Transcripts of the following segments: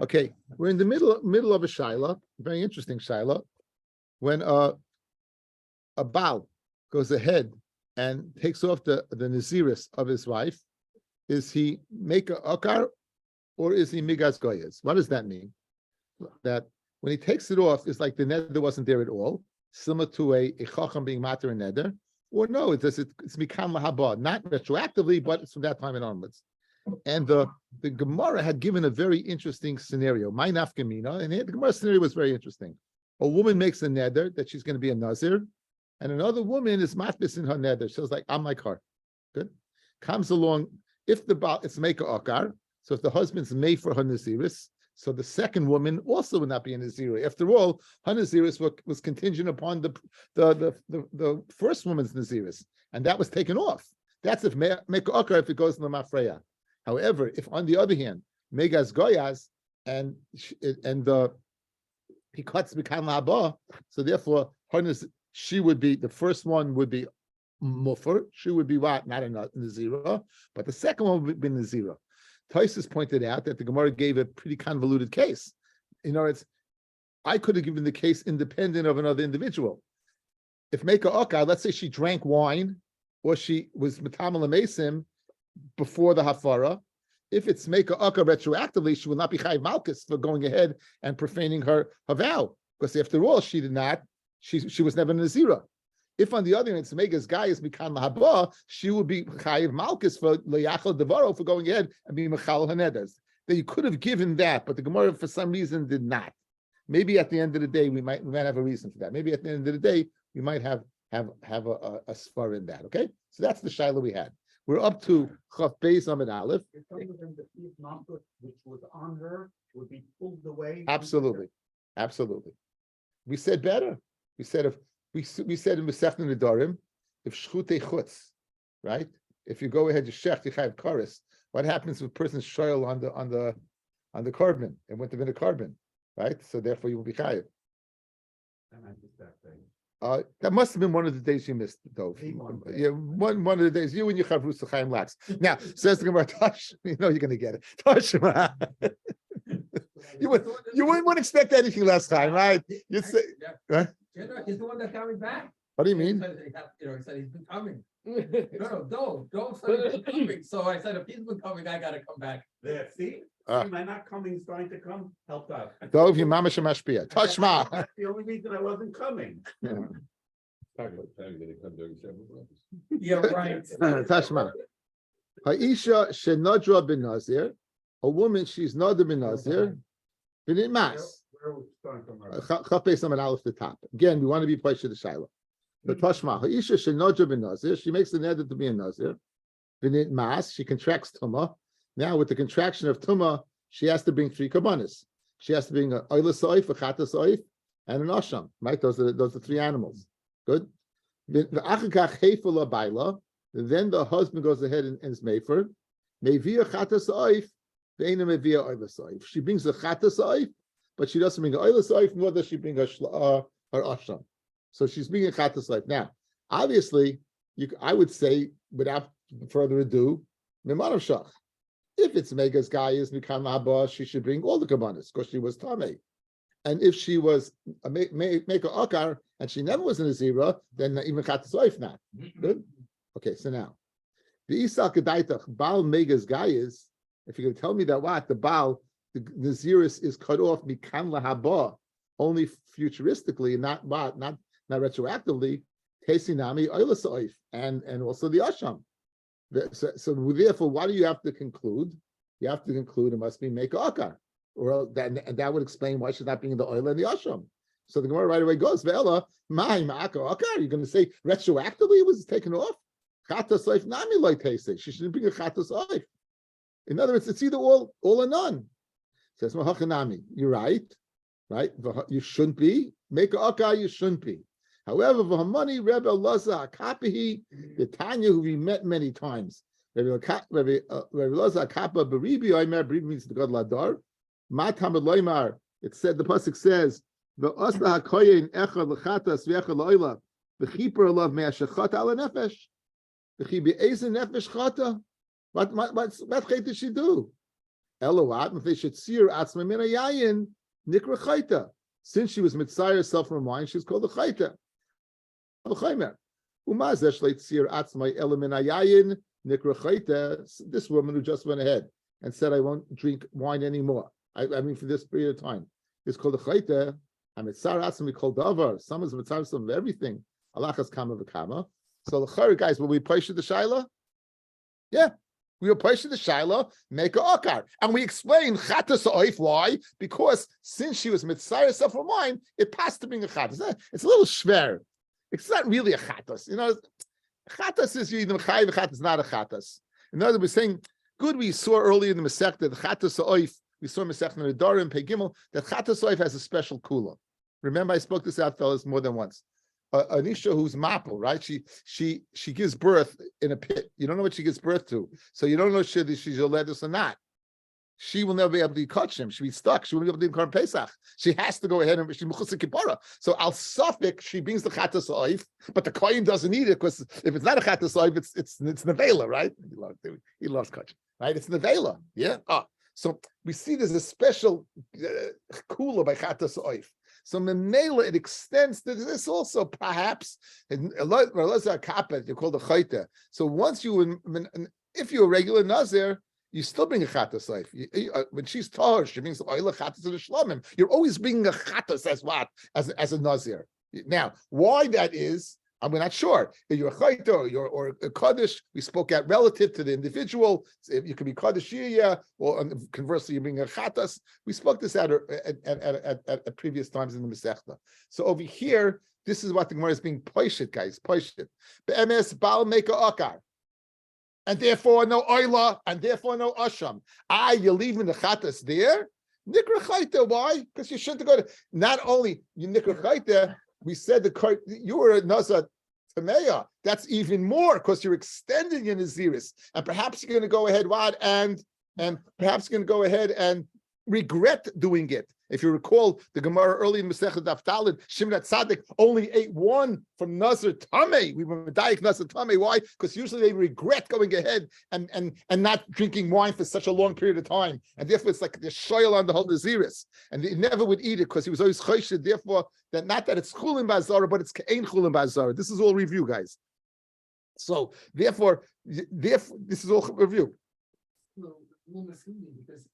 Okay, we're in the middle of a shaila, very interesting shaila, when a Baal goes ahead and takes off the naziris of his wife. Is he make a akar or is he migas goyas? What does that mean? That when he takes it off, it's like the neder wasn't there at all, similar to a chacham being matter and neder, or no, it's mikam lahaba, not retroactively, but it's from that time and onwards. And the Gemara had given a very interesting scenario. My nafkamina, and the Gemara scenario was very interesting. A woman makes a neder that she's going to be a nazir, and another woman is matbis in her neder. She was like, I'm like her. Good. Comes along, if the Baal, it's make a akar, so if the husband's made for her naziris, so the second woman also would not be a nazir. After all, her naziris was contingent upon the first woman's naziris, and that was taken off. That's if make a akar if it goes in the mafreya. However, if on the other hand, megas goyas and he cuts mikan la'aba, so therefore she would be, the first one would be muffer, she would be what? Not a nazira, but the second one would be nazira. Tosfos pointed out that the Gemara gave a pretty convoluted case. In other words, I could have given the case independent of another individual. If make a akar, let's say she drank wine, or she was metamal mesim before the hafara, if it's make a akar retroactively, she will not be chayiv malchus for going ahead and profaning her vow, because after all, she did not. She was never nazira. If on the other hand, it's megas guy is mikan lahaba, she would be chayiv malchus for leyachal devaro for going ahead and being mechal hanedas. That you could have given that, but the Gemara for some reason did not. Maybe at the end of the day we might have a reason for that. Maybe at the end of the day we might have a svar in that. Okay, so that's the shaila we had. We're up to Chaf Beis Amid Aleph. Which was on her would be pulled away. Absolutely. We said better. We said if we said in Masechta Nedarim, if shchutei chutz, right? If you go ahead to shech yichayv karis, what happens if a person's shoyl on the carbon? It went to be a carbon, right? So therefore you will be chayiv. That must have been one of the days you missed, though. Yeah, one of the days you and your chavrusa Chaim Lax. Now says the Gemara, Tosh, you know you're going to get it. Tosh, you wouldn't expect anything last time, right? You'd say, right? He's the one that got me back. What do you mean? He said he's been coming. Don't say he's been coming. So I said, if he's been coming, I got to come back. There, see? My not coming is going to come, helped out. Dov your mama shemashpia. Tashma. That's the only reason I wasn't coming. Yeah, right. Tashma. Ha'isha shenadra bin Nazir. A woman, she's nadra bin Nazir. B'nit mas. Chaf Beis Amid Aleph the top. Again, we want to be placed to the Shiloh. But Tashma, Ha'isha shenadra bin Nazir. She makes the neder to be a Nazir. B'nit mas. She contracts tumah. Now, with the contraction of tumah, she has to bring 3 karbanos. She has to bring a oila soif, a chata soif, and an asham. Right? Those are 3 animals. Good. Then the husband goes ahead and is mefer. Mevia chata soif, ve'ena mevia oila soif. She brings a chata soif, but she doesn't bring a oila soif, nor does she bring her asham. So she's bringing a chata soif. Now, obviously, I would say, without further ado, memarav shach. If it's megas gayas mikan la'aba, she should bring all the kabbanis because she was tamei. And if she was make a akar and she never was in a zira, then even chatas oif not. Good. Okay, so now the isal kedaitach bal megas gayas. If you're going to tell me that the bal the naziris is cut off mikan la'aba only futuristically, not retroactively. Tesinami oilas oif and also the asham. So therefore, what do you have to conclude? You have to conclude it must be make a akar, or that would explain why she's not being the oil and the ashram. So the Gemara right away goes, "Ve'ela my akar." You're going to say retroactively it was taken off? Chatas oif nami loy teisei. She shouldn't bring a chatas oif. In other words, it's either all or none. Says Mahachanami. You're right. You shouldn't be make a akar. You shouldn't be. However, Vahamani Rebbe Laza Akapihi, the Tanya who we met many times. Rebbe Laza Akapa Beribi Oimer, Beribi means the God Ladar. Matam Loimar, it said, the pasuk says, the Osla Hakoyin Echad Lechatas Vecha Loila, the Keeper Love Meashachata Ala Nefesh, the Chibi Ezen Nefesh Chata. What did she do? Eloat, if they should see her atzma min hayayin, nikra chayta. Since she was mitzayir herself from wine, she's called a chayta. This woman who just went ahead and said, I won't drink wine anymore. I mean, for this period of time. It's called a chayta. We call davar. Someone's mitzayir some of everything. Alachas kama v'kama. So the chayr guys, will we push the shaila? Yeah. We will push the shaila, make a okar. And we explain chatas oif. Why? Because since she was mitzayir herself from wine, it passed to being a chatas. It's a little shver. It's not really a chatas. Chatas is either chayiv, chatas not a chatas. In other words, we're saying, good, we saw earlier in the Masechta, the chatas oif, we saw Masechta in the Dorim, Pei Gimel, that chatas oif has a special kula. Remember, I spoke this out, fellas, more than once. An isha who's mapel, right? She gives birth in a pit. You don't know what she gives birth to, so you don't know if she's a lettuce or not. She will never be able to catch him. She'll be stuck. She won't be able to do Korban Pesach. She has to go ahead and she mechusik kippara. So al safik, she brings the chatas oif, but the kohen doesn't need it because if it's not a chatas oif, it's nevela, right? He loves catching, right? It's nevela, yeah. So we see there's a special kula by chatas oif. So memela, it extends to this also, perhaps. And you call the chayta. So once if you're a regular nazir, you still bring a chatas oif. When she's tahor, she brings oila chatas and shlamim. You're always bringing a chatas as what? As a nazir. Now, why that is, I'm not sure. If you're a chayta or a kaddish, we spoke out relative to the individual. You could be kaddishiyah, or conversely, you bring a chatas. We spoke this out at previous times in the Masechta. So over here, this is what the Gemara is being poishet, guys. Poishet. Be'emes bal make a akar. And therefore no oila, and therefore no asham. You're leaving the chatas there. Nikra chayta, why? Because you shouldn't go to, not only you nikra chayta, we said you were a nazar tameya. That's even more because you're extending your naziris, and perhaps you're going to go ahead and perhaps you're going to go ahead and regret doing it. If you recall the Gemara early in Masechet Daf Daled, Shimon Tzaddik only ate one from Nazar Tameh. We were medayik Nazar Tameh. Why? Because usually they regret going ahead and not drinking wine for such a long period of time, and therefore it's like the shoyel on the whole naziris, and he never would eat it because he was always choshid. Therefore, that not that it's chulin bazara, but it's kein chulin bazara. This is all review, guys. So therefore, this is all review. Well, more misleading because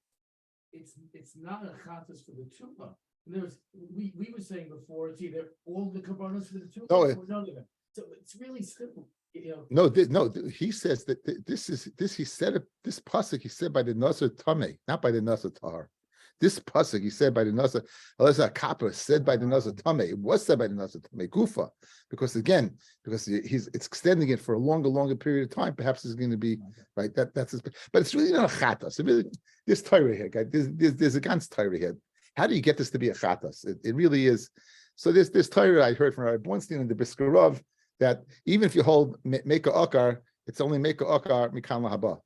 it's not a chatas for the tuba. We were saying before it's either all the kabbanos for the tuba or none of them. So it's really simple. He says that he said it. This pasuk he said by the Nazar Tameh, not by the Nazar Tahar. This pasuk he said by the Nazar Kappa said by the Nazar Tameh. It was said by the Nazar Tameh Gufa, because it's extending it for a longer period of time. Perhaps it's going to be right. That's his, but it's really not a chatas. Really, there's Torah here, guys. There's a ganz Torah here. How do you get this to be a chatas? It really is. So this Torah I heard from Rabbi Bornstein and the Briskerov that even if you hold make a akar, it's only make a akar mikan lahaba.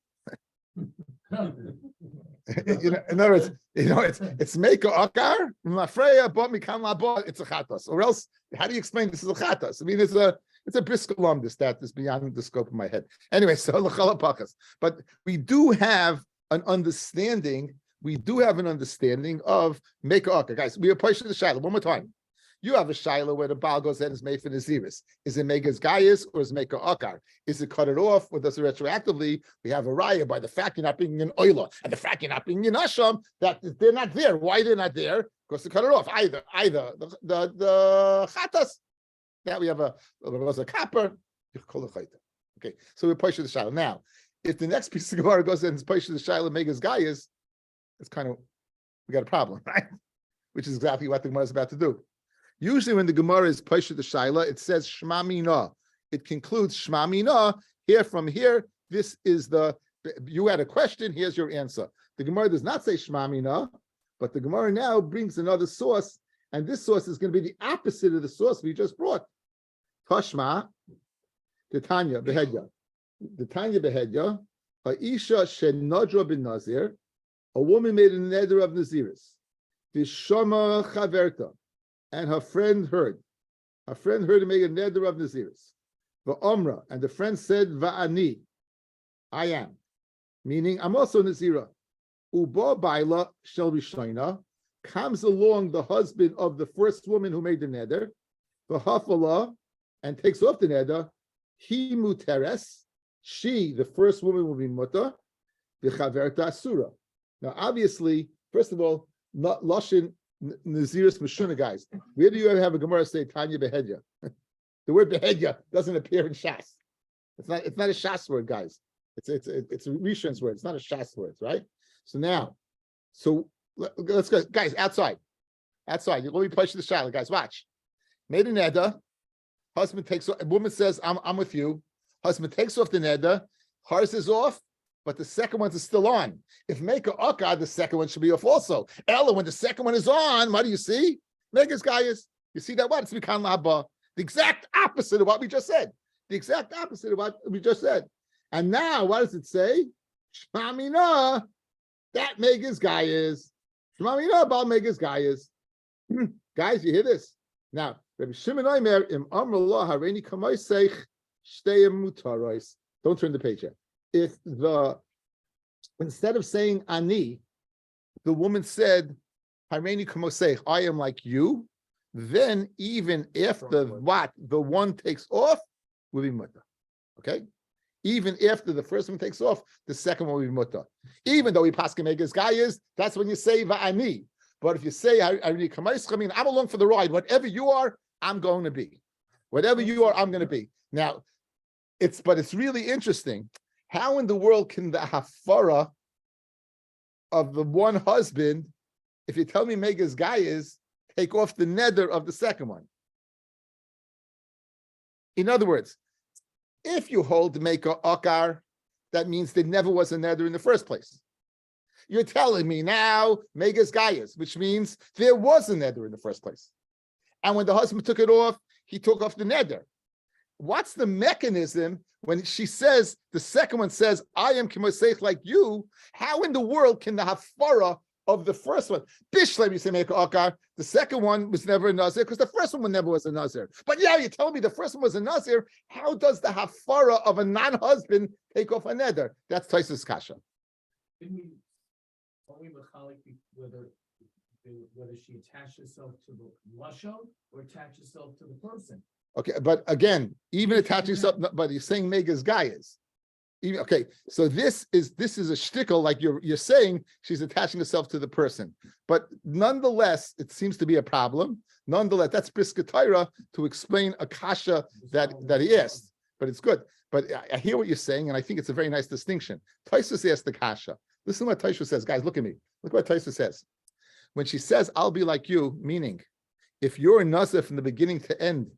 In other words, it's make a akar mafreya but mikan lahaba. It's a chatas. Or else, how do you explain this is a chatas? I mean, it's a briskelum. This is beyond the scope of my head. Anyway, so l'chalapachas. But we do have an understanding. We do have an understanding of make a akar, guys. We are pushing the shaila one more time. You have a shaila where the Baal goes and is made for Naziris. Is it Megas Gaius or is it Meka Akar? Is it cut it off or does it retroactively? We have a raya by the fact you're not being in Oila and the fact you're not being in Asham, that they're not there. Why they're not there? Because they cut it off. Either the Chatas. Now we have a kapper. Okay, so we're pushing the shaila. Now, if the next piece of Gemara goes and is pushing the shaila Megas Gaius, it's kind of, we got a problem, right? Which is exactly what the Gemara is about to do. Usually when the Gemara is Paisha the Shaila, it says Shma Mina. It concludes Shma Mina. From here, this is you had a question, here's your answer. The Gemara does not say Shma Mina, but the Gemara now brings another source, and this source is going to be the opposite of the source we just brought. Tashma, the Tanya Behedya. The Tanya Behedya, Aisha Shenadra bin Nazir, a woman made a neder of Naziris. Vishama Chaverta. And her friend heard. Her friend heard to make a neder of Naziris. Va'omra, and the friend said, Va'ani, I am. Meaning, I'm also Nazira. Uba Baila Shel Rishona, comes along the husband of the first woman who made the neder, the Hafala, and takes off the neder. He muteres, she, the first woman, will be muta, the chaverta asura. Now, obviously, first of all, not Lashon Naziris Meshuna, guys. Where do you ever have a Gemara say Tanya Behedya? The word Behedya doesn't appear in Shas. It's not a Shas word, guys. It's a Rishon's word. It's not a Shas word, right? So now, let's go, guys. Outside. Let me push the shot, guys. Watch. Made a neder. Husband takes off. A woman says, "I'm with you." Husband takes off the neder. Hers is off, but the second one is still on. If make a akad, the second one should be off also. Ella, when the second one is on, what do you see? Megas guy is. You see that what? It's mikan laba. The exact opposite of what we just said. And now, what does it say? Shmamina. That Megas guy is. Shmamina about Megas guy is. Guys, you hear this? Now, Rabbi Shimon Omer im Amrullah Hareini Kamoiseich Shteyem Mutaros. Don't turn the page yet. If instead of saying Ani, the woman said Hareini Kamoiseich, I am like you, then even if the one takes off, will be muta. Okay? Even after the first one takes off, the second one will be muta. Even though we paskin Megas guy is, that's when you say Va'ani. But if you say, I mean, I'm along for the ride. Whatever you are, I'm going to be. Whatever you are, I'm going to be. Now, it's really interesting. How in the world can the hafara of the one husband, if you tell me Megas guy is, take off the neder of the second one? In other words, if you hold the Meika Akar, that means there never was a neder in the first place. You're telling me now Megas Gaias, which means there was a neder in the first place. And when the husband took it off, he took off the neder. What's the mechanism when she says, the second one says, I am Kimoseich like you? How in the world can the hafara of the first one, Bishlem, you say Meika Akar, the second one was never a Nazir because the first one never was a Nazir. But yeah, you're telling me the first one was a Nazir. How does the hafara of a non-husband take off a neder? That's Taisus Kasha. Are we mechalik whether she attached herself to the lashon or attached herself to the person? Okay, but again, even attaching yourself, but you're saying Megas Gaias. Even okay, so this is a shtickle, like you're saying she's attaching herself to the person, but nonetheless, it seems to be a problem. Nonetheless, that's briskatira to explain a kasha that he asked, but it's good. But I hear what you're saying, and I think it's a very nice distinction. Taisus asked the kasha. Listen to what Taisha says. Guys, look at me. Look what Taisha says. When she says, I'll be like you, meaning, if you're a Nazir from the beginning to end,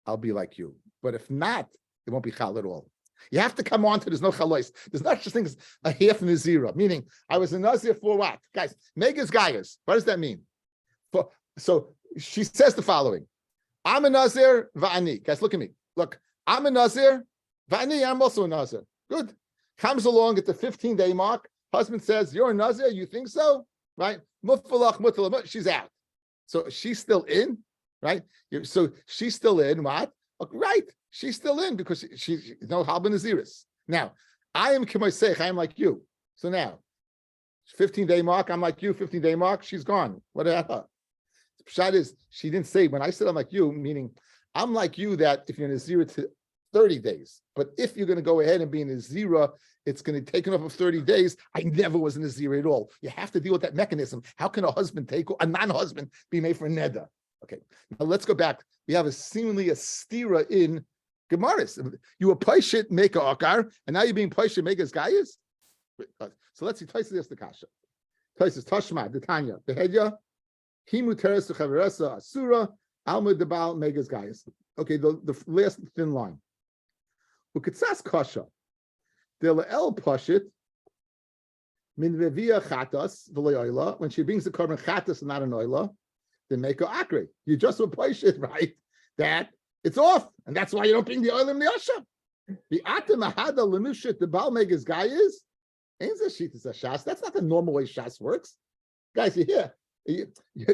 I'll be like you. But if not, it won't be chal at all. You have to come on to, there's no chalois. There's not such thing as a half Nazira, meaning, I was a Nazir for what? Guys, Megas Gaias. What does that mean? So she says the following. I'm a Nazir, va'ani. Guys, look at me. Look, I'm a Nazir, va'ani, I'm also a Nazir. Good. Comes along at the 15-day mark. Husband says, you're a Nazir, you think so? Right? Mutfalach, mutfalach, she's out. So she's still in, right? So she's still in, what? Right, she's still in because she's no halba Naziris. Now, I am Kimoseich, I am like you. So now, 15-day mark, I'm like you, 15-day mark, she's gone. What the hell? The pshat is, she didn't say, when I said I'm like you, meaning, I'm like you that if you're Nazir to 30 days. But if you're going to go ahead and be in a Nazira, it's going to take off of 30 days. I never was in a Nazira at all. You have to deal with that mechanism. How can a non-husband be made for neder? Okay, now let's go back. We have seemingly a stira in Gemaris. You were Paishit, make a akar, and now you're being Paishit, make as gayas? So let's see, Taisus is the kasha. Taisus, Tashma, the Tanya, the Hedya, Himu teres to Chavaresa, Asura, Almud Debal, make as gayas. Okay, the last thin line. Ukitsas kasha. The el pashit min vevia chatas v'loyla. When she brings the korban chatas and not an oila, then make her akre. You just will push it, right? That it's off, and that's why you don't bring the oil in the asha. The atem ahada lemushit the bal megas guy is ain't a shitas a shas. That's not the normal way shas works, guys. You hear you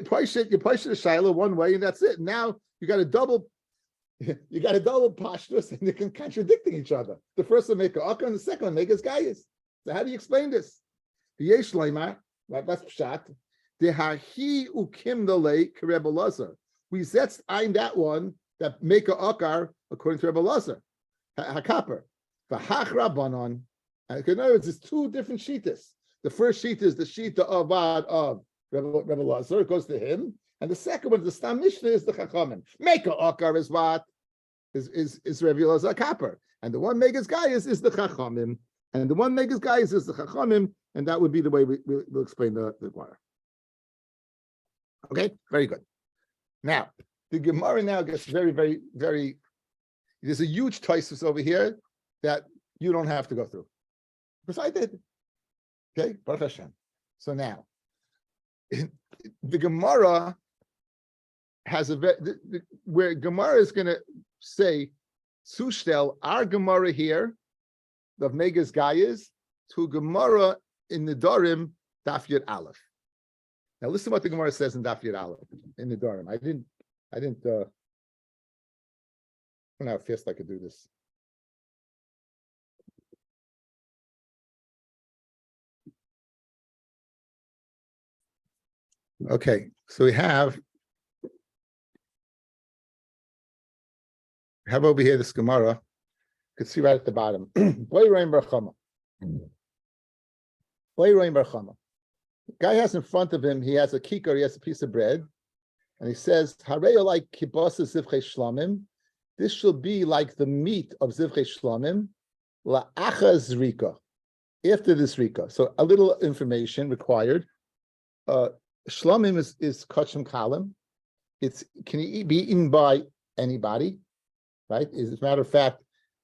push it a shiloh one way, and that's it. Now you got a double pashtus, and they can contradicting each other. The first one make a akka, and the second one make his gayas. So how do you explain this? V'yesh leimar, that's pshat. Dehahi ukim delei Rebbe Lazar. We setzt ein that one that make a akar according to Rebbe Lazar. Hakaper. V'hach rabbanon. In other words, it's two different shitas. The first sheet is the shita of Rebbe Lazar. It goes to him. And the second one, the Stam Mishnah, is the Chachamim. Make a akar is what? Is Rebbe Lazar Kaper. And the one Megas guy is the Chachamim. And the one Megas guy is the Chachamim. And that would be the way we'll explain the Gemara. Okay, very good. Now, the Gemara now gets very, very, very, there's a huge toisus over here that you don't have to go through. Because I did. Okay, Baruch Hashem. So now, the Gemara has where Gemara is going to say, Sushtel, our Gemara here, of Megas Gayas, to Gemara in the Dorim, Daf Yud Aleph. Now listen what the Gemara says in Daf Yud Aleph, in the Dorim. I don't know how fast I could do this. Okay, so we have over here this Gemara. You can see right at the bottom. Guy has in front of him, he has a kikar, he has a piece of bread, and he says, Hareya like kibasa zivchei shlamim. This shall be like the meat of zivchei shlamim, la'acha zrika, after this rika. So a little information required. Shlamim is kachim kalim. It can be eaten by anybody, right? As a matter of fact,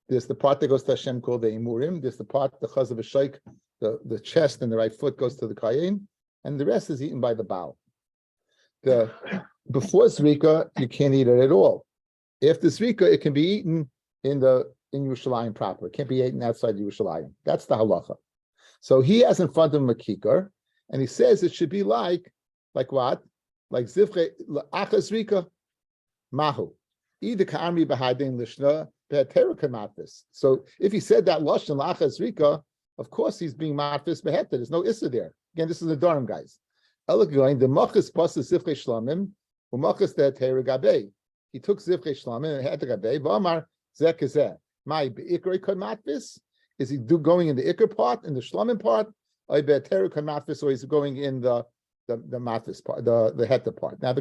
there's the part that goes to Hashem called the Emurim. There's the part, the chaz of a sheikh, the chest and the right foot goes to the kayin, and the rest is eaten by the Baal. Before Zrika, you can't eat it at all. After Zrika, it can be eaten in Yerushalayim proper. It can't be eaten outside Yerushalayim. That's the halacha. So he has in front of him a kikar, and he says it should be like what? Like Zivche, Acha Zrika, Mahu. Either Ka'ami B'Hadein Lishna, Be'atera Kamatis. So if he said that Lashon La'acha Zrika, of course he's being Matis Be'heta. There's no Issa there. Again, this is the Durham guys. The Machas Pasas Zivche Shlamim, Umachas Be'atera Gabei. He took Zivche Shlamim and Be'atera Gabei, V'amar Zeh Kazeh. My Be'ikri Kamatis? Is he going in the Ikr part, in the Shlamim part? Or Be'atera Kamatis, or he's going in the matis part, the heta part. Now,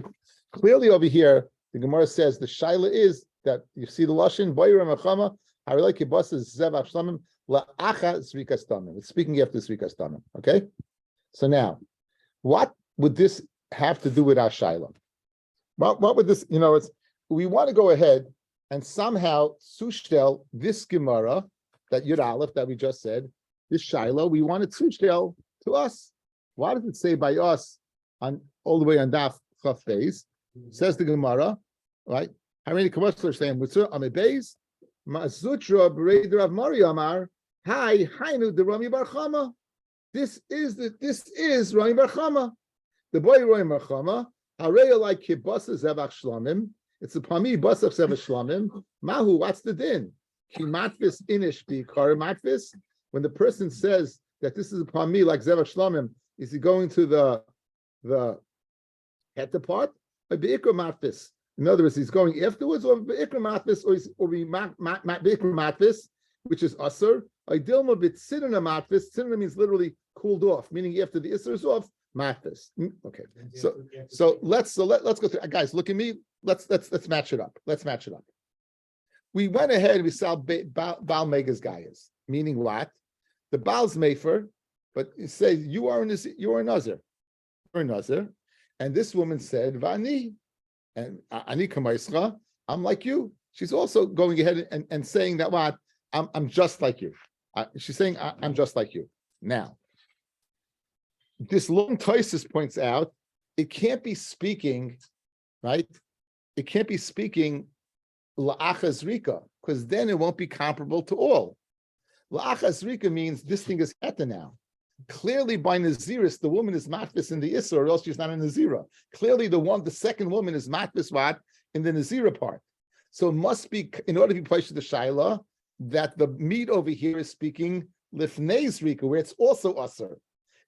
clearly over here, the Gemara says the shaila is that you see the lashon boyra mechama harilei kibasas zevach shlamim la'acha zrikas tamim. It's speaking after zrikas tamim. Okay, so now, what would this have to do with our shaila? What would this? We want to go ahead and somehow sushtel this Gemara that Yud Aleph that we just said, this shaila, we want it sushtel to us. Why does it say by us on all the way on Daf Chaf Beis? Says the Gemara, right? How many commercials are saying Mutzur Amebeis? Ma'zutra B'Reider of Mariamar. Hi, Hainu the Rami Bar Chama. This is Rami Bar Chama. The boy Rami Bar Chama. Hareya like Kibasa Zevach Shlamim. It's a Pami Basach Zevach Shlamim. Mahu, what's the din? Ki matvis inish bi kar matvis. When the person says that this is a Pami like Zevach Shlamim, is he going to the heta part or beikra matvis? In other words, he's going afterwards, or beikra matvis, or beikra matvis, which is asur. Or dilma bit sinana matvis. Sinana means literally cooled off, meaning after the isur is off, matvis. Okay, so let's go through. Guys, look at me. Let's match it up. Let's match it up. We went ahead. We saw Baal Megas Gayas, meaning what? The Baal's Mefer. But it says you are a Nazir. You're a Nazir, and this woman said, "Vani," and Ani Kamaischa. I'm like you. She's also going ahead and saying that what I'm just like you. She's saying I'm just like you. Now, this long Tosis points out it can't be speaking, right? It can't be speaking la'achas rika, because then it won't be comparable to all. La'achas rika means this thing is heta now. Clearly, by Naziris, the woman is matvis in the Issa, or else she's not a Nazira. Clearly, the second woman is matvis what in the Nazira part. So it must be, in order to be placed to the Shaila, that the meat over here is speaking lifnei zrika, where it's also usher.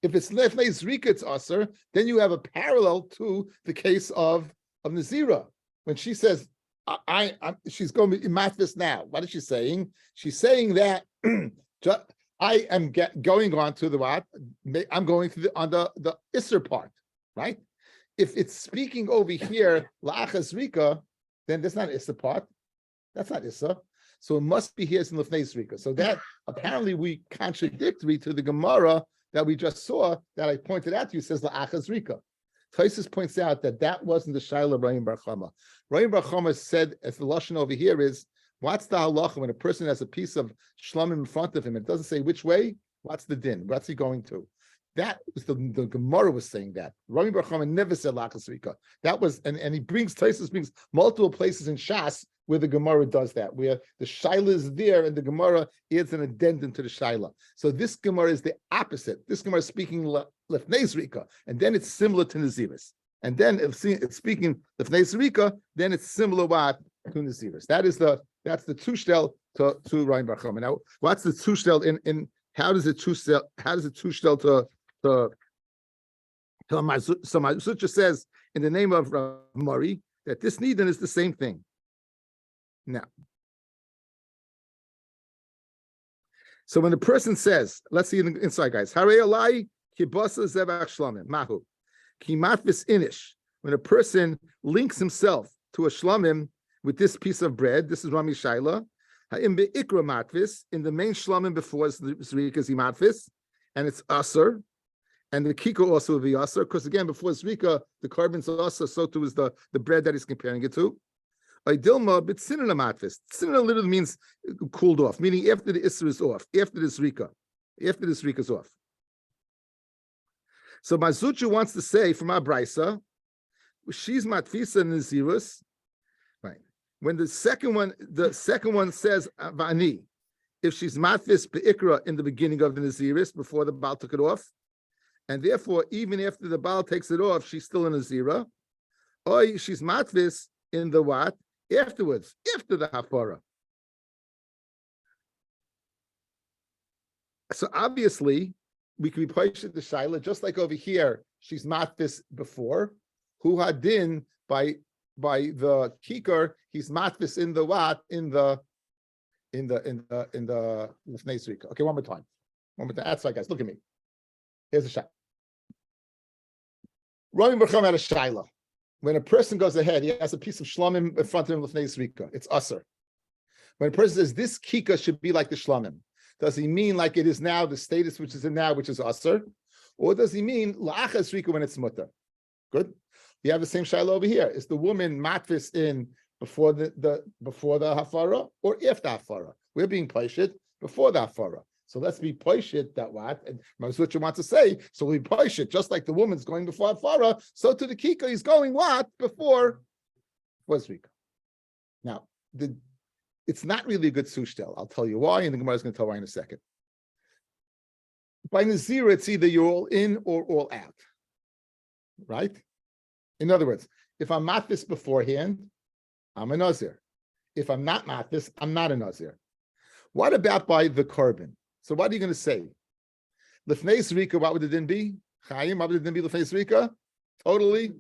If it's lefnei zrika, it's aser. Then you have a parallel to the case of Nazira when she says, she's going to be matvis now. What is she saying? She's saying that I am going on to the what? I'm going to on the Isser part, right? If it's speaking over here, la'achas rika, then that's not Isser part. That's not Isser. So it must be here in lefnei rika. So that apparently we contradictory to the Gemara that we just saw that I pointed out to you says la'achas rika. Taisus points out that wasn't the Shaila of Rahim Bar Chama. Rahim Bar Chama said, as the lashon over here is, what's the halacha when a person has a piece of shlamim in front of him? It doesn't say which way. What's the din? What's he going to? That was the Gemara was saying that. Rahim Bar Chama never said la'achas rika. That was, and he Taisus brings multiple places in Shas where the Gemara does that, where the Shaila is there and the Gemara adds an addendum to the Shaila. So this Gemara is the opposite. This Gemara is speaking lefnei zrika, and then it's similar to Naziris. And then it's speaking lefnei zrika, then it's similar to Naziris. That's the tushtel to Ryan Bar Chama. Now, what's the tushtel in how does it tushtel to so my Sutra says in the name of Mari that this Nidan is the same thing. Now, so when the person says, let's see inside, guys. Harei alai kibasa zevach shlamim mahu kimatvis inish. When a person links himself to a shlamim with this piece of bread, this is Rami Shaila. Ha'im beikra matvis, in the main shlamim before zrika is matvis, and it's aser, and the kiko also will be aser, because again before zrika the carbon's aser, so too is the bread that he's comparing it to. Dilma, but sinina matvis. Sinina literally means cooled off, meaning after the isra is off, after the zrika is off. So Mazuchu wants to say from our brisa, she's matfisa in Nazirus, right? When the second one says vani, if she's matfis beikra in the beginning of the Nazirus before the Baal took it off, and therefore even after the Baal takes it off, she's still a Nazira, or she's matfis in the what? Afterwards, after the hafara. So obviously, we can be patient the shaila, just like over here, she's matfis before. Who hadin by the kikar, he's matfis in the what? In the lefnei zrika. Okay, one more time. That's right, guys. Look at me. Here's a shot. Rami Bar Chama had a shaila. When a person goes ahead, he has a piece of shlamim in front of him, lefnei zrika. It's aser. When a person says this kika should be like the shlamim, does he mean like it is now, the status which is in now, which is aser, or does he mean la'achas zrika when it's mutter? Good. We have the same shaila over here. Is the woman matfis in before the hafara or after hafara? We're being paishit before the hafara. So let's be paishit that what, and Mazucha wants to say, so we paishit, just like the woman's going before hafara, so to the kika he's going what? Before zrika. Now, it's not really a good sushtel. I'll tell you why, and the Gemara is going to tell why in a second. By Nazir, it's either you're all in or all out. Right? In other words, if I'm matfis beforehand, I'm a Nazir. If I'm not matfis, I'm not a Nazir. What about by the carbon? So what are you going to say? Lefnei zrika, what would the din be? Chaim, what would the din be lefnei zrika? Totally.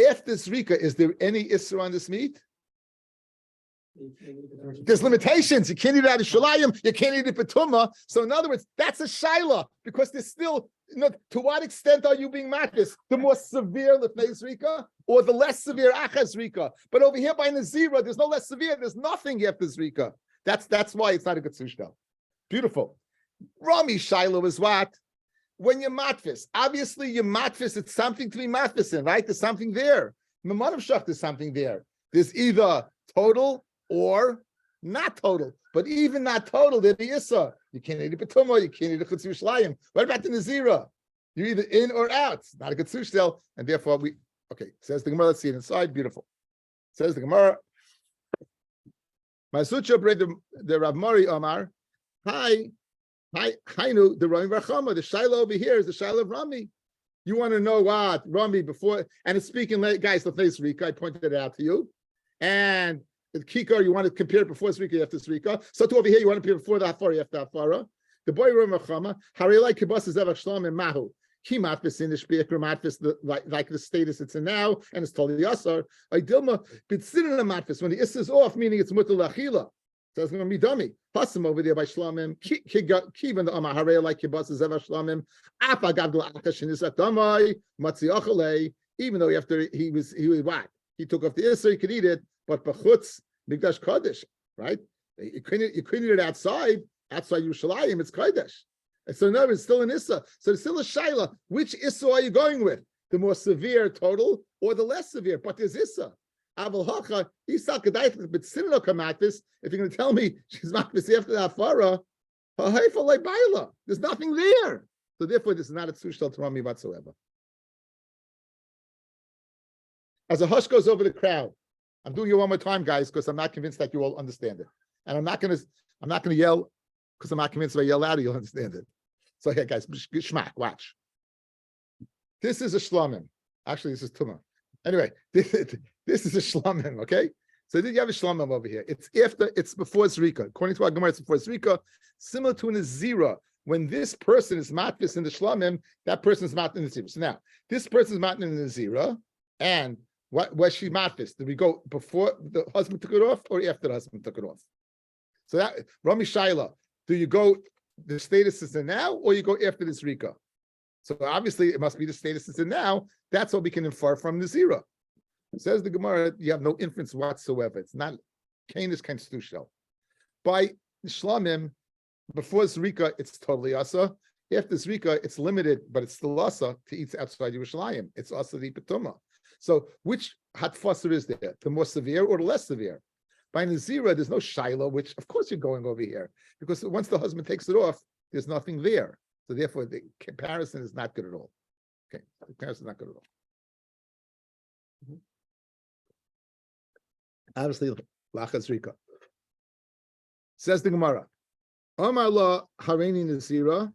After zrika, is there any isra on this meat? There's limitations. You can't eat it out of shalayim. You can't eat it betuma. So in other words, that's a shaila because there's still, to what extent are you being matfis? The more severe lefnei zrika or the less severe achas zrika? But over here by Nazira, there's no less severe. There's nothing after zrika. That's why it's not a good sushta. Beautiful. Rami shaila is what? When you're matfis, obviously you're matfis. It's something to be matfis in, right? There's something there. Memanav shach, there's something there. There's either total or not total, but even not total, there's the issa. You can't eat a betumah, you can't eat a chutz yishlayim. What about the nazira? You're either in or out. It's not a good sushtel, and therefore says the Gemara. Let's see it inside. Beautiful. Says the Gemara. My sutra bring the Rav Mari Omar. Hi, the Rami Bar Chama. The shaila over here is the shaila of Rami. You want to know what Rami before, and it's speaking, guys. The face Rika, I pointed it out to you, and the kikar, you want to compare it before Srika after Srika. So to over here, you want to compare before the Hafara after Hafara. The boy Ramachama, Harelai Kibas is Evach Shlom and Mahu. He matvis in the Shpir, matvis like the status it's in now, and it's totally Yasar. I Dilma, but sitting in a matvis when the Issa is off, meaning it's Mutal Achila. So it's going to be dummy. Pasim over there by Shlamim. Kivan the Amar Harelai Kibas is Evach Shlamim. Apa Gavdul Akash in his Atamai, Matzi Achale, even though after he was what? He took off the Issa, he could eat it, but Bachutz, Mikdash Kodesh, right? You couldn't eat it outside Yerushalayim, it's Kodesh. And so no, it's still an Issa. So it's still a Shaila. Which Issa are you going with? The more severe total or the less severe? But there's Issa. Aval Hacha, Isa Kedait, but Sinno Kamatis, if you're going to tell me she's Makvis after the Afara, there's nothing there. So therefore, this is not a Tzushtal Tarami whatsoever. As a hush goes over the crowd, I'm doing it one more time, guys, because I'm not convinced that you all understand it. And I'm not going to yell, because I'm not convinced if I yell louder, you'll understand it. So here, guys, shmak, watch. This is a shlamim. Actually, this is tumah. Anyway, this is a shlamim, okay? So then you have a shlamim over here. It's before Zrika. According to our Gemara, it's before Zrika. Similar to an Azira. When this person is matvis in the shlamim, that person is matvis in the zira. So now, this person is matvis in the zira, and what was she matvis? Did we go before the husband took it off or after the husband took it off? So that Rami Shaila, do you go the status is in now or you go after this Rika? So obviously it must be the status is in now. That's what we can infer from the zira. It says the Gemara, you have no inference whatsoever. It's not Cain is kind of stushel. By Shlamim, before Zrika, it's totally asa. After Zrika, it's limited, but it's still asa to eat outside Yerushalayim. It's asa the petuma. So which hatfasser is there? The more severe or the less severe? By Nazira, there's no Shiloh, which of course you're going over here, because once the husband takes it off, there's nothing there. So therefore, the comparison is not good at all. Okay, the comparison is not good at all. Obviously, Lachas Rika. Says the Gemara, Amar la Hareini Nazira,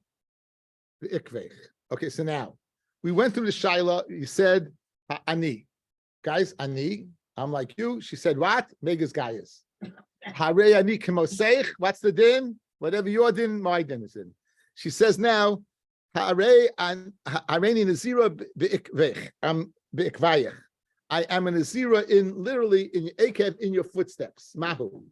the Ikvech. Okay, so now, we went through the Shiloh, you said, Ani. Guys, Ani. I'm like you. She said, what? Megas Gaius. Hare ani kemoseich. What's the din? Whatever your din, my din is in. She says now, Hare and Hareni Nazira be'ikvech. Be'ikvayach. I am a Nazira in literally in your akev, in your footsteps. Mahu.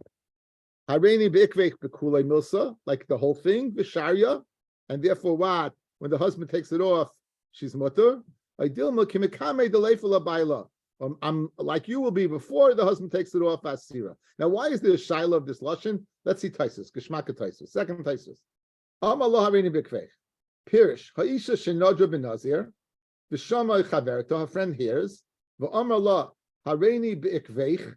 Hareni be'ikvech be'kulei milsa, like the whole thing, v'sharya. And therefore what? When the husband takes it off, she's mutter. Ideal kimikame delayfula baila. I'm like you will be before the husband takes it off as sira. Now, why is there a shiloh of this lashon? Let's see Taisus. Geshmaka Taisus. Second Taisus. Allah harini b'kveich. Pirish ha'isha shenodra b'nazir v'shama chaverta. Her friend hears v'amar la harini b'ikveich.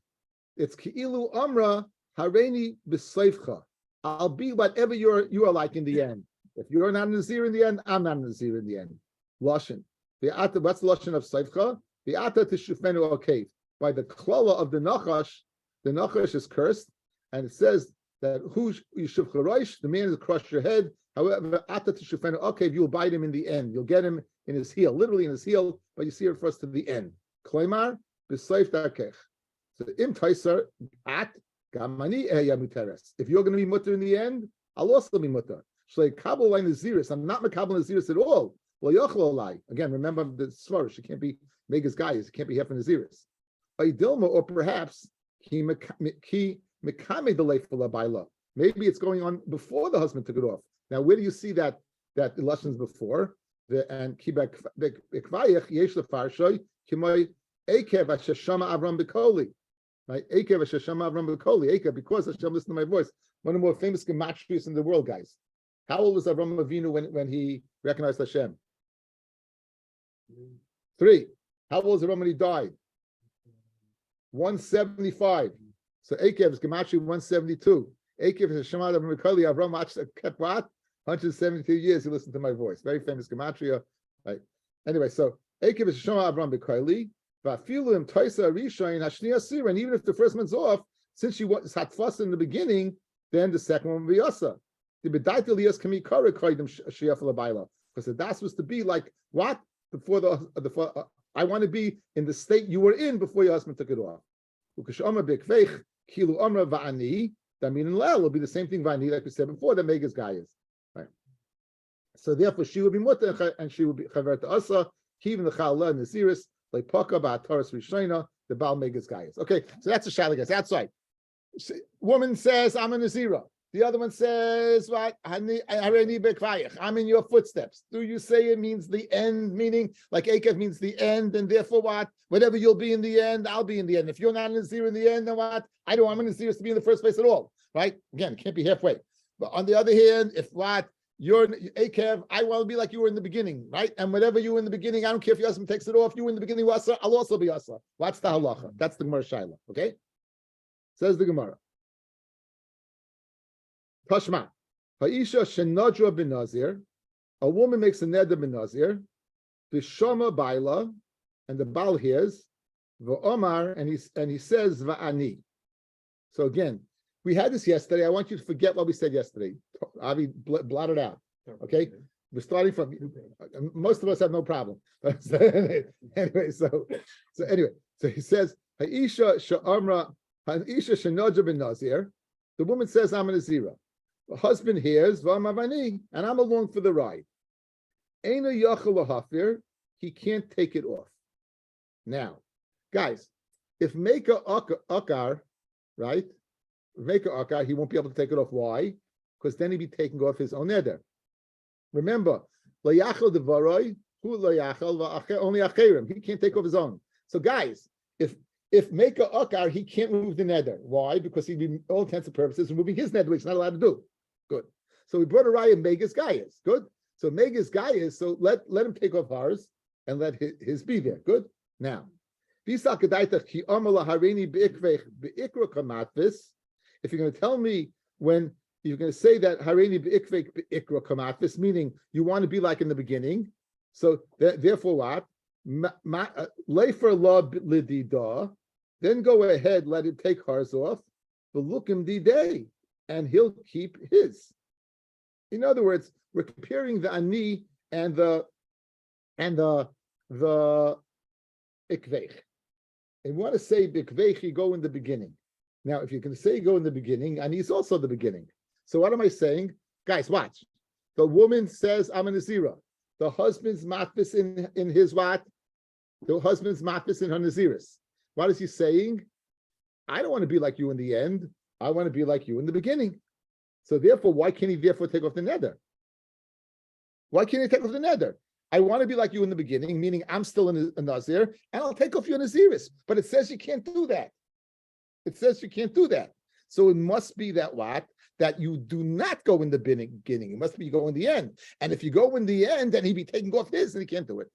It's ki'ilu amra harini b'seifcha. I'll be whatever you are like in the end. If you're not nazir in the end, I'm not nazir in the end. Lashon. What's the lashon of seifcha? The ata tishufenu al-cave. By the klala of the nachash is cursed, and it says that who yishuv charosh, the man is crush your head. However, ata tishufenu al-cave, you'll bite him in the end. You'll get him in his heel, literally in his heel, but you see it first to the end. Kleimar b'seif darkech. So im taiser at gamani eya muteres. If you're going to be mutter in the end, I'll also be mutter. Shlei kabel line naziris. I'm not makabel naziris at all. Well, yochel alai. Again, remember the svarish. It can't be megas guys. It can't be hefen naziris. Dilma, or perhaps ki mekame delayfula baila. Maybe it's going on before the husband took it off. Now, where do you see that lessons before? And ki bekvayach yesh lefarshay kimay ekev ashashama avram bekoli. Right, ekev ashashama avram bekoli. Ekev, because Hashem listened to my voice. One of the more famous gematrias in the world, guys. How old was Avram Avinu when he recognized Hashem? 3. How old was Avram when he died? 175. So Akev is Gematria 172. Akev is Shemad Avram Mikali. Avram kept what? 172 years he listened to my voice. Very famous Gematria. Right. Anyway, so Akev is Shemad Avram Mikali. Vafilu Taisa Rishain Hashniya Sira. And even if the first one's off, since she was Hatfas in the beginning, then the second one will be Asa. The Bedaita Lias Kami Kara Kaidim Shiaf Labaila. Because the das was to be like what? Before I want to be in the state you were in before your husband took it off. Kilu Amra Va'ani, that meaning Lel will be the same thing Va'ani, like we said before, that Megas guy is. Right. So therefore, she would be mutter and she would be chaver to asa. Even the challah naziris like paka ba'ataras rishayna the bal megas gayas. Okay, so that's a shalagas outside. Woman says, I'm a nazira. The other one says, what? I'm in your footsteps. Do you say it means the end, meaning like Akev means the end, and therefore what? Whatever you'll be in the end, I'll be in the end. If you're not a nazir in the end, then what? I don't want a nazir to be in the first place at all, right? Again, it can't be halfway. But on the other hand, if what? You're Akev, I want to be like you were in the beginning, right? And whatever you were in the beginning, I don't care if your husband takes it off. You were in the beginning, I'll also be Asa. What's the halacha? That's the Gemara Shaila, okay? Says the Gemara. Tashma, Ha'isha shenadra ben Nazir, a woman makes a neder ben Nazir, v'shama baila, and the baal hears, v'omar, and he says va'ani. So again, we had this yesterday. I want you to forget what we said yesterday. Avi, blot it out. Okay, we're starting from. Most of us have no problem. Anyway, so he says Ha'isha sha'amra Ha'isha shenadra ben Nazir. The woman says, I'm a nazira. The husband hears, V'amavani, and I'm along for the ride. Eina yachal lahafir, he can't take it off. Now, guys, if make a akar, right? Make a akar, he won't be able to take it off. Why? Because then he'd be taking off his own neder. Remember, layachal devaroi, hu layachal only acherim. He can't take off his own. So, guys, if make a akar, he can't remove the neder. Why? Because he'd be, all intents and purposes, removing his neder, which he's not allowed to do. Good. So we brought a raya Megas Gaius. Good. So Megas Gaius, so let him take off hers and let his be there. Good. Now, if you're going to tell me when you're going to say that Hareini Be'ikvek Be'ikra Kamatvis, meaning you want to be like in the beginning, so therefore what? Leifer la lidida, then go ahead, let him take hers off, but look him day, and he'll keep his. In other words, we're comparing the ani and the ikveich. And we want to say ikveich, you go in the beginning. Now, if you can say go in the beginning, ani is also the beginning. So what am I saying? Guys, watch. The woman says, I'm a nazira. The husband's matvis in his what? The husband's matvis in her naziris. What is he saying? I don't want to be like you in the end. I want to be like you in the beginning. So therefore, why can't he therefore take off the neder? Why can't he take off the neder? I want to be like you in the beginning, meaning I'm still a nazir, and I'll take off your naziris. But it says you can't do that. It says you can't do that. So it must be that what? That you do not go in the beginning. It must be you go in the end. And if you go in the end, then he'd be taking off his, and he can't do it.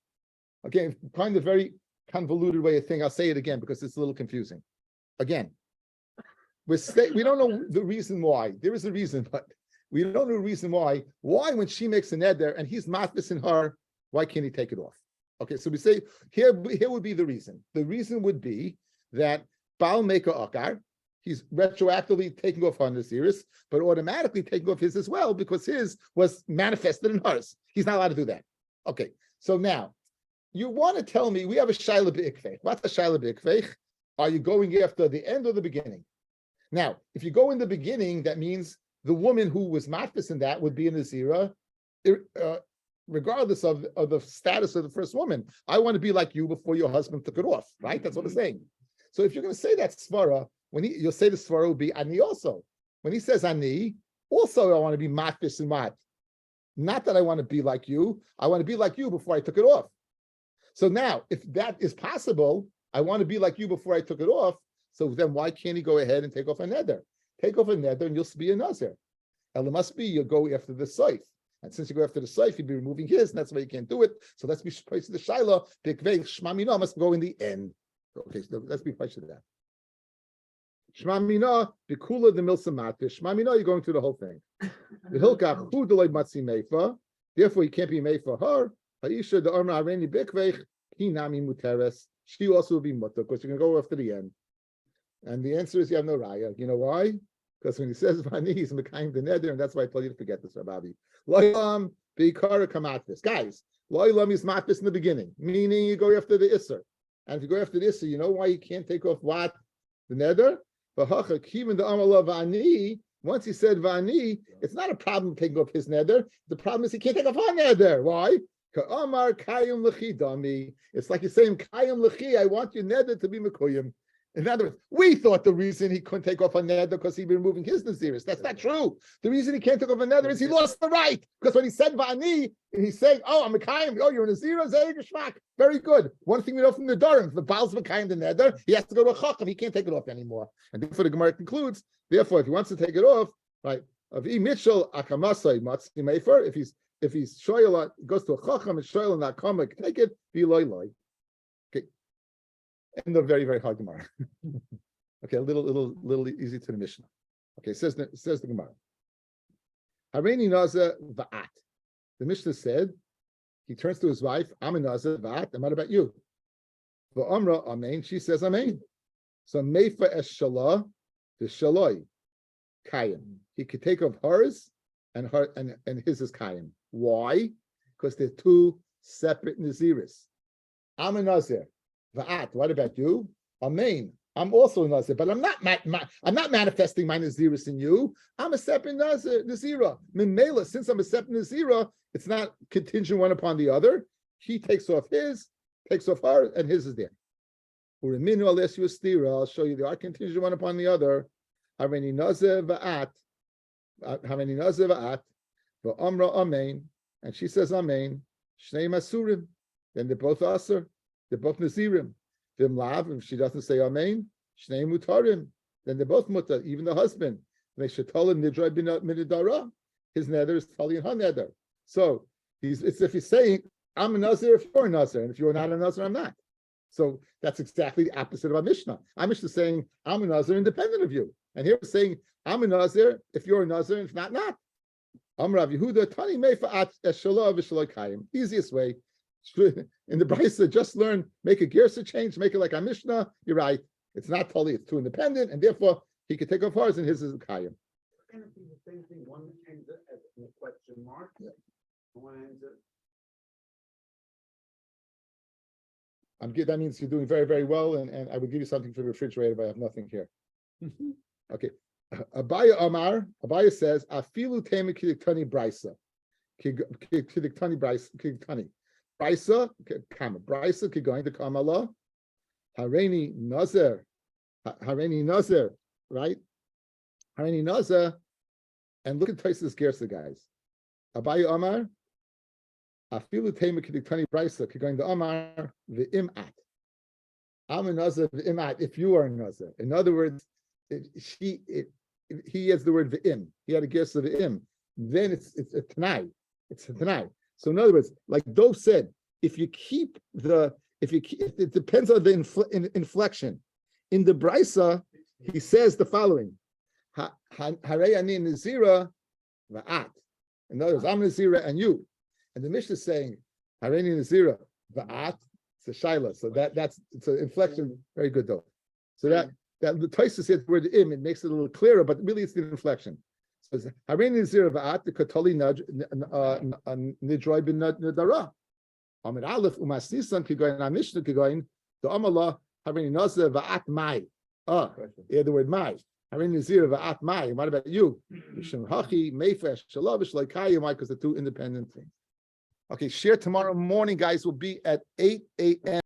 Okay, kind of very convoluted way of thinking. I'll say it again because it's a little confusing. Again, we don't know the reason why. There is a reason, but we don't know the reason why. Why, when she makes an eder and he's matvis in her, why can't he take it off? Okay, so we say here would be the reason. The reason would be that Baal Meka Akar, he's retroactively taking off her naziris, but automatically taking off his as well because his was manifested in hers. He's not allowed to do that. Okay, so now you want to tell me we have a shaila b'ikveich. What's a shaila b'ikveich? Are you going after the end or the beginning? Now, if you go in the beginning, that means the woman who was matvis in that would be a nazira, regardless of the status of the first woman. I want to be like you before your husband took it off, right? That's what I'm saying. So if you're going to say that svara, you'll say the svara will be ani also. When he says ani, also I want to be matvis and mat. Not that I want to be like you. I want to be like you before I took it off. So now, if that is possible, I want to be like you before I took it off. So then why can't he go ahead and take off a neder? Take off a neder and you'll be a nazir. And it must be you'll go after the saif. And since you go after the saif, you'd be removing his, and that's why you can't do it. So let's be placed the shaila. Shmamina must go in the end. Okay, so let's be placed to that. Shmamina, bikula the milsamati. Shmamina, you're going through the whole thing. The hilka hu deloy matzi meifa. Therefore, you can't be made for her. Haisha the arma areni bikveich hinami muteres. She also will be mutter because you're going to go after the end. And the answer is you have no raya. You know why? Because when he says vani, he's mekayim the neder, and that's why I told you to forget this, Rabbi. Loilam beikara kamatvis. Guys, loilam is matvis in the beginning, meaning you go after the isser. And if you go after the isser, you know why you can't take off what? The neder? V'hacha kivin the amala vani Once he said Vani, it's not a problem taking off his nether. The problem is he can't take off our nether. Why? It's like he's saying, Kayim Lechi, I want your nether to be Mekuyim. In other words, we thought the reason he couldn't take off a nether because he'd been removing his Naziris. That's not true. The reason he can't take off a nether is he lost the right. Because when he said Vani, he's saying, oh, I'm a Kayim. Oh, you're a Nazir, Zayg. Very good. One thing we know from the Durham, if the Baal's Mekayim the nether, he has to go to a Chacham. He can't take it off anymore. And therefore the Gemara concludes, therefore, if he wants to take it off, right, of E. Mitchell, Akamasai, Matzi Mefer, if he's shoyal, goes to a chacham and shoyal and not come, take it, be loy. Okay. And the very, very hard Gemara. Okay, a little easy to the Mishnah. Okay, says the Gemara. Hareini naza va'at. The Mishnah said, he turns to his wife, I'm a naza va'at, and what about you? Va'amra amen, she says amen. So meifa es shalah, the shaloi, kayim. He could take off hers, and his is kayim. Why? Because they're two separate naziris. I'm a nazir. Va'at. What about you? Amen. I'm also a nazir, but I'm not manifesting my naziris in you. I'm a separate nazira. Mimela. Since I'm a separate nazira, it's not contingent one upon the other. He takes off his, takes off her, and his is there. Uriminu ales yustira. I'll show you they are contingent one upon the other. Hareni nazir va'at. Hareni nazir va'at. Amra amen, and she says amen. Shnei masurim, then they're both aser. They're both nazirim. Vim lav, if she doesn't say amen, shnei mutarim, then they're both mutar. Even the husband, they should tell him nidra minidara. His nether is tali and her nether. So it's if he's saying I'm a nazir if you're a nazir, and if you're not a nazir, I'm not. So that's exactly the opposite of our Mishnah. Our Mishnah is saying I'm a nazir independent of you, and here we're saying I'm a nazir if you're a nazir, and if not. Amrav Yehuda Tani Meifa'at Eshalah V'Shaloi Kayim. Easiest way. In the Brisa, just learn, make a gersa change, make it like a Mishnah. You're right. It's not totally, it's too independent, and therefore he could take off hers and his is Kayim. Can it be the same thing? One ends it as a question mark, one ends it. That means you're doing very, very well, and I would give you something for the refrigerator, but I have nothing here. Okay. Abaya says, Afilu tema kidiktani brisa. Kidiktani brisa, kidiktani. Brisa, comma. Brisa, kigoin to kamala. Hareni nazir. Right? Hareni nazir. And look at Taisus Gersa, guys. Abaya Amar, Afilu tema kidiktani brisa, kigoin to Amar, v'imat. I'm a nazir, v'imat, if you are a nazir. In other words, he has the word v'im. He had a guess of v'im. Then it's a tanai. It's a tanai. So in other words, like Dov said, it depends on the inflection. In the Brisa, he says the following: Harei ani nazira va'at. In other words, I'm nazira and you. And the Mishnah is saying Harei ani nazira va'at. It's a shaila. So it's an inflection. Very good though. So that the Taisus said the word im, it makes it a little clearer, but really it's the inflection. So it's Harini Zira Va'at, the Katoli Nidroi bin Nadara. Amid Aleph Umasnisan Kigoin Amishna Kigoin, the Amala Harini Nazir Va'at Mai. Yeah, the word Mai. Harini Zira Va'at Mai. What about you? Shem Hachi, Meifesh, Shalavish, Laikaya Mai, because they're two independent things. Okay, share tomorrow morning, guys, will be at 8 a.m.